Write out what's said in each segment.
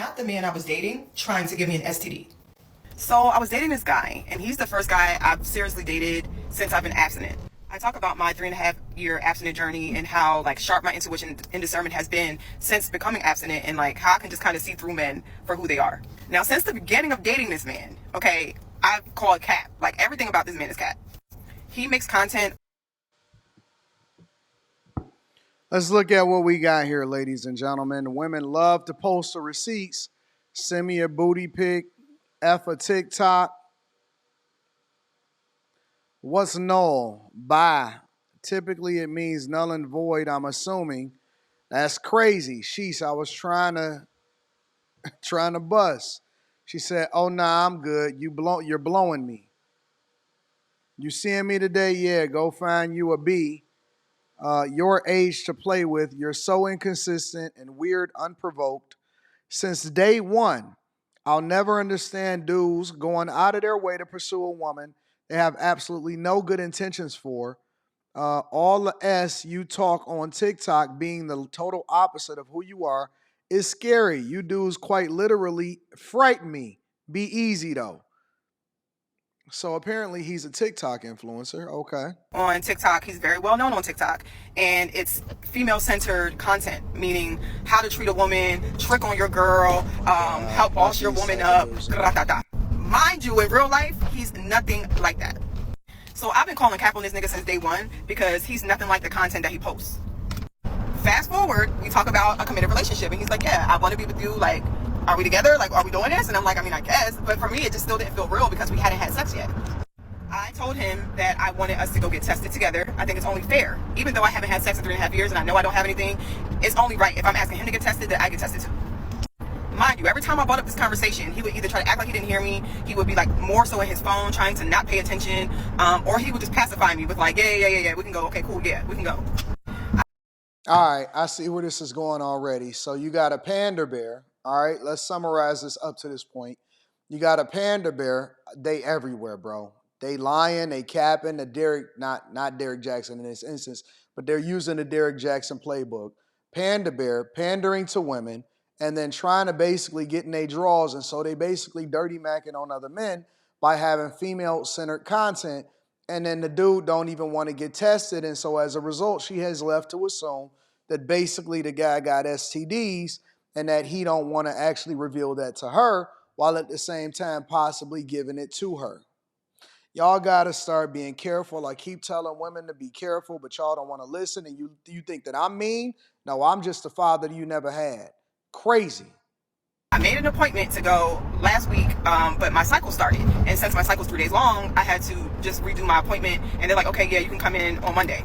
not the man I was dating trying to give me an STD. So I was dating this guy, and he's the first guy I've seriously dated since I've been abstinent. I talk about my 3.5-year abstinent journey and how like sharp my intuition and discernment has been since becoming abstinent, and like how I can just kind of see through men for who they are. Now, since the beginning of dating this man, okay, I call it cap. Like everything about this man is cap. He makes content. Let's look at what we got here, ladies and gentlemen. Women love to post the receipts. Send me a booty pic. F a TikTok. What's null? Bye. Typically, it means null and void, I'm assuming. That's crazy. Sheesh, I was trying to bust. She said, oh, nah, I'm good. You're blowing me. You seeing me today? Yeah, go find you a B. Your age to play with. You're so inconsistent and weird, unprovoked. Since day one, I'll never understand dudes going out of their way to pursue a woman they have absolutely no good intentions for. All the S you talk on TikTok being the total opposite of who you are is scary. You dudes quite literally frighten me. Be easy though. So apparently he's a TikTok influencer. Okay. On TikTok, he's very well known on TikTok, and it's female-centered content, meaning how to treat a woman, trick on your girl, help boss your woman up. Mind you, in real life, he's nothing like that. So I've been calling cap on this nigga since day one because he's nothing like the content that he posts. Fast forward, we talk about a committed relationship, and he's like, yeah, I want to be with you. Like, are we together? Like, are we doing this? And I'm like, I mean, I guess. But for me, it just still didn't feel real because we hadn't had sex yet. I told him that I wanted us to go get tested together. I think it's only fair. Even though I haven't had sex in 3.5 years and I know I don't have anything, it's only right if I'm asking him to get tested that I get tested too. Mind you, every time I brought up this conversation, he would either try to act like he didn't hear me, he would be like more so in his phone trying to not pay attention, or he would just pacify me with like, yeah, we can go. Okay, cool, yeah, we can go. All right, I see where this is going already. So you got a panda bear. All right, let's summarize this up to this point. You got a panda bear. They everywhere, bro. They lying, they capping. The Derek, not Derek Jackson in this instance, but they're using the Derek Jackson playbook. Panda bear, pandering to women, and then trying to basically get in their draws. And so they basically dirty macking on other men by having female-centered content. And then the dude don't even want to get tested. And so as a result, she has left to assume that basically the guy got STDs and that he don't want to actually reveal that to her while at the same time possibly giving it to her. Y'all got to start being careful. I keep telling women to be careful, but y'all don't want to listen. And you think that I'm mean? No, I'm just the father you never had. Crazy. I made an appointment to go last week, but my cycle started. And since my cycle's 3 days long, I had to just redo my appointment. And they're like, okay, yeah, you can come in on Monday.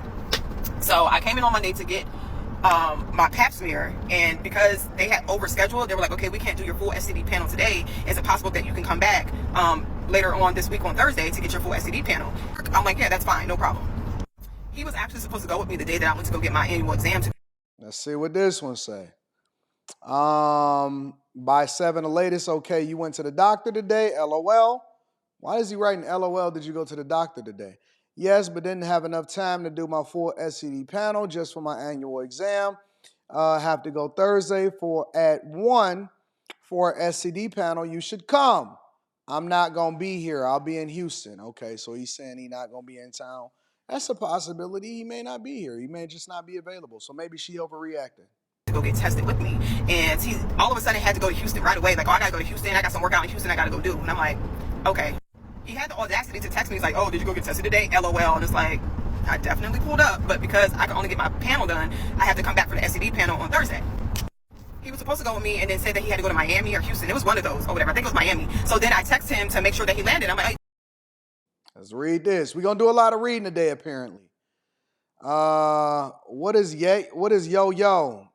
So I came in on Monday to get my pap smear, and because they had overscheduled, they were like, okay, we can't do your full STD panel today. Is it possible that you can come back later on this week on Thursday to get your full STD panel? I'm like, yeah, that's fine, no problem. He was actually supposed to go with me the day that I went to go get my annual exam. Let's see what this one say. By 7 the latest, okay, you went to the doctor today, LOL. Why is he writing LOL, did you go to the doctor today? Yes, but didn't have enough time to do my full STD panel just for my annual exam. Have to go Thursday at 1 for an STD panel. You should come. I'm not going to be here. I'll be in Houston. Okay, so he's saying he's not going to be in town. That's a possibility. He may not be here. He may just not be available. So maybe she overreacted. To go get tested with me. And he all of a sudden had to go to Houston right away. Like, oh, I got to go to Houston. I got some work out in Houston I got to go do. And I'm like, okay. He had the audacity to text me. He's like, oh, did you go get tested today? LOL. And it's like, I definitely pulled up, but because I can only get my panel done, I have to come back for the STD panel on Thursday. He was supposed to go with me and then said that he had to go to Miami or Houston. It was one of those or whatever. I think it was Miami. So then I text him to make sure that he landed. I'm like, hey. Let's read this. We're going to do a lot of reading today, apparently. What is yo?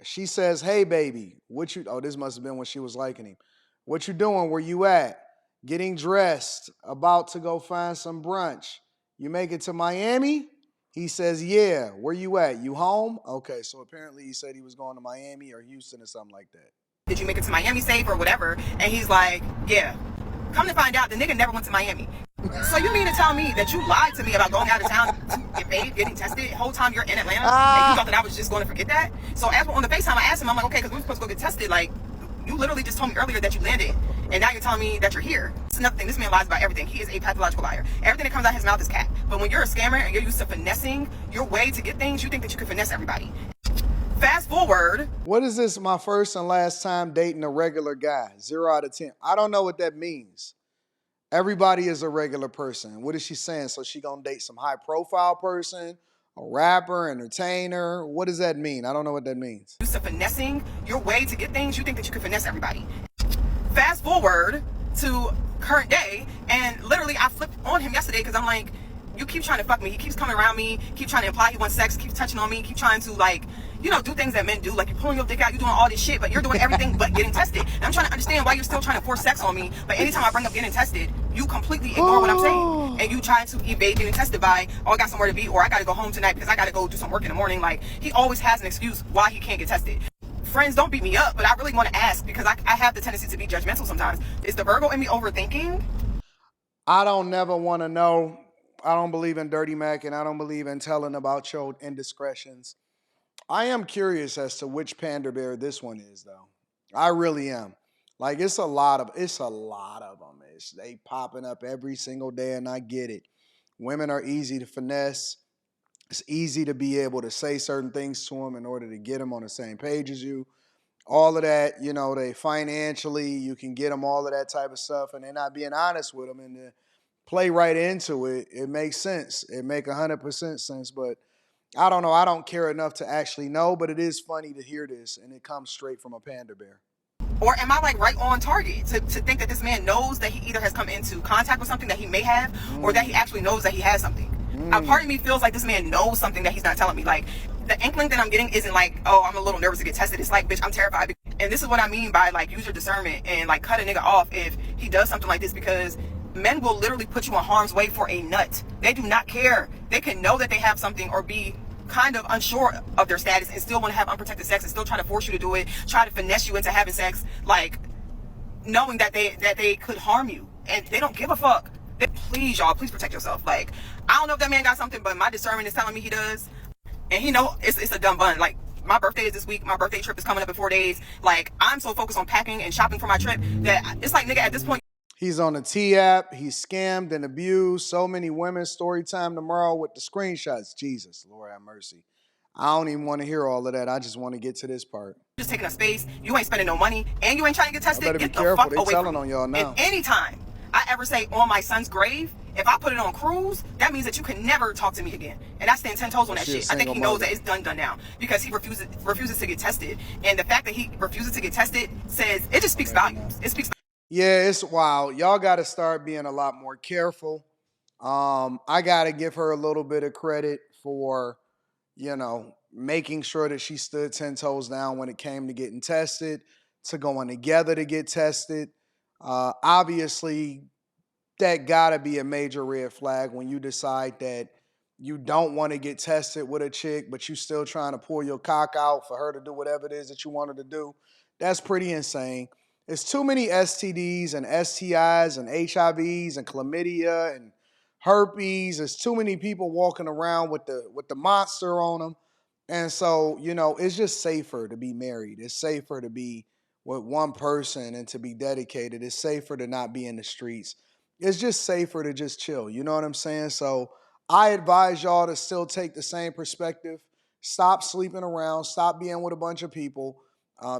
She says, hey, baby, this must have been when she was liking him. What you doing? Where you at? Getting dressed, about to go find some brunch. You make it to Miami? He says, yeah. Where you at? You home? Okay, so apparently he said he was going to Miami or Houston or something like that. Did you make it to Miami safe or whatever? And he's like, yeah. Come to find out, the nigga never went to Miami. So you mean to tell me that you lied to me about going out of town to get paid, getting tested, the whole time you're in Atlanta, and you thought that I was just going to forget that? So as we're on the FaceTime, I asked him, I'm like, okay, because we were supposed to go get tested, like, You literally just told me earlier that you landed, and now you're telling me that you're here. It's nothing. This man lies about everything. He is a pathological liar. Everything that comes out of his mouth is cap. But when you're a scammer and you're used to finessing your way to get things, you think that you can finesse everybody. Fast forward. What is this? My first and last time dating a regular guy. 0 out of 10. I don't know what that means. Everybody is a regular person. What is she saying? So she gonna date some high profile person, a rapper, entertainer? What does that mean? I don't know what that means. Used to finessing your way to get things, you think that you can finesse everybody. Fast forward to current day, and literally I flipped on him yesterday because I'm like, you keep trying to fuck me. He keeps coming around me, keep trying to imply he wants sex, keeps touching on me, keep trying to, like, you know, do things that men do. Like, you're pulling your dick out, you're doing all this shit, but you're doing everything but getting tested. And I'm trying to understand why you're still trying to force sex on me, but anytime I bring up getting tested, you completely ignore what I'm saying. And you trying to evade getting tested by, oh, I got somewhere to be, or I gotta go home tonight because I gotta go do some work in the morning. Like, he always has an excuse why he can't get tested. Friends, don't beat me up, but I really want to ask because I have the tendency to be judgmental sometimes. Is the Virgo in me overthinking? I don't never want to know. I don't believe in dirty Mac, and I don't believe in telling about your indiscretions. I am curious as to which panda bear this one is, though. I really am. Like, it's a lot of them. They popping up every single day, and I get it. Women are easy to finesse. It's easy to be able to say certain things to them in order to get them on the same page as you. All of that, you know, they financially, you can get them all of that type of stuff, and they're not being honest with them, and to play right into it, it makes sense. It make 100% sense, but I don't know. I don't care enough to actually know, but it is funny to hear this, and it comes straight from a panda bear. Or am I like right on target to think that this man knows that he either has come into contact with something that he may have, or that he actually knows that he has something? A part of me feels like this man knows something that he's not telling me. Like, the inkling that I'm getting isn't like, oh, I'm a little nervous to get tested. It's like, bitch, I'm terrified. And this is what I mean by, like, use your discernment and, like, cut a nigga off if he does something like this, because men will literally put you in harm's way for a nut. They do not care. They can know that they have something or be kind of unsure of their status and still want to have unprotected sex and still try to force you to do it, try to finesse you into having sex, like, knowing that they could harm you, and they don't give a fuck. Please, y'all, please protect yourself. Like, I don't know if that man got something, but my discernment is telling me he does, and he know it's a dumb bun. Like, my birthday is this week. My birthday trip is coming up in 4 days. Like, I'm so focused on packing and shopping for my trip that it's like, nigga, at this point. He's on the T app. He's scammed and abused. So many women. Story time tomorrow with the screenshots. Jesus, Lord have mercy. I don't even want to hear all of that. I just want to get to this part. Just taking up space. You ain't spending no money, and you ain't trying to get tested. I better be get the careful. fuck They away telling from me. on y'all now. And anytime I ever say on my son's grave, if I put it on cruise, that means that you can never talk to me again. And I stand 10 toes on that shit. I think he knows that it's done now, because he refuses to get tested. And the fact that he refuses to get tested says, it just speaks volumes. It speaks. Yeah, it's wild. Y'all got to start being a lot more careful. I got to give her a little bit of credit for, you know, making sure that she stood 10 toes down when it came to getting tested, to going together to get tested. Obviously, that got to be a major red flag when you decide that you don't want to get tested with a chick, but you still trying to pull your cock out for her to do whatever it is that you want her to do. That's pretty insane. It's too many STDs and STIs and HIVs and chlamydia and herpes. There's too many people walking around with the monster on them. And so, you know, it's just safer to be married. It's safer to be with one person and to be dedicated. It's safer to not be in the streets. It's just safer to just chill. You know what I'm saying? So I advise y'all to still take the same perspective. Stop sleeping around. Stop being with a bunch of people.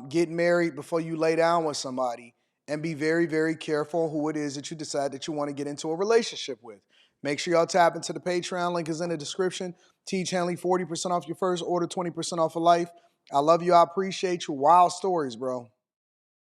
Get married before you lay down with somebody, and be very, very careful who it is that you decide that you want to get into a relationship with. Make sure y'all tap into the Patreon. Link is in the description. Teach Hanley 40% off your first order, 20% off for life. I love you. I appreciate you. Wild stories, bro.